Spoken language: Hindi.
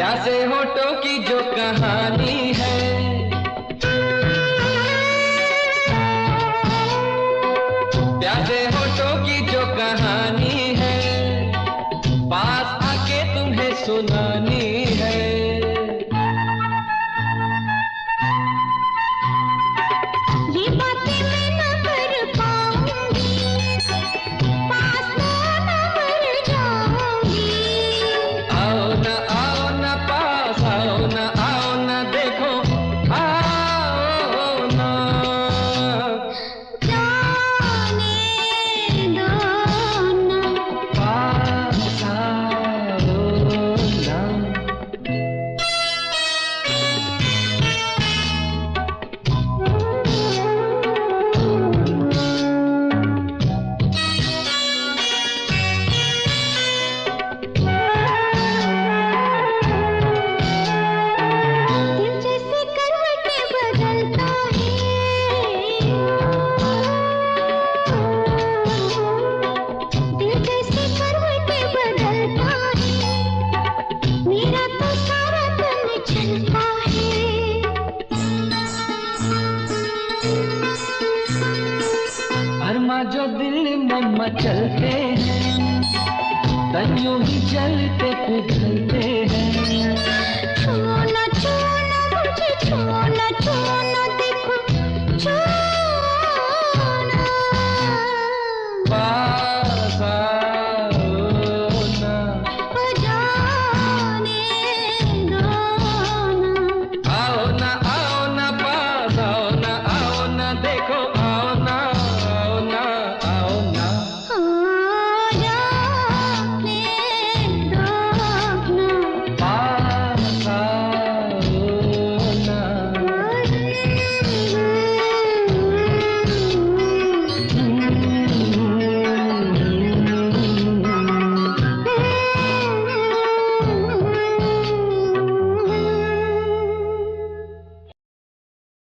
प्यासे होठों की जो कहानी है, प्यासे होठों की जो कहानी है, पास आके तुम्हें सुनानी है। ये बातें मैं न कर पाऊंगी, पास में न मर जाऊंगी। आओ ना पास आओ ना देखो, आओ ना। जाने दो ना, पास आओ ना। दिल जैसे करवटें बदलता है, दिल जैसे करवटें बदलता है, मेरा तो सारा तन चलता है। अरमा जो दिल में मचलते हैं, तन यूं ही चलते फिरते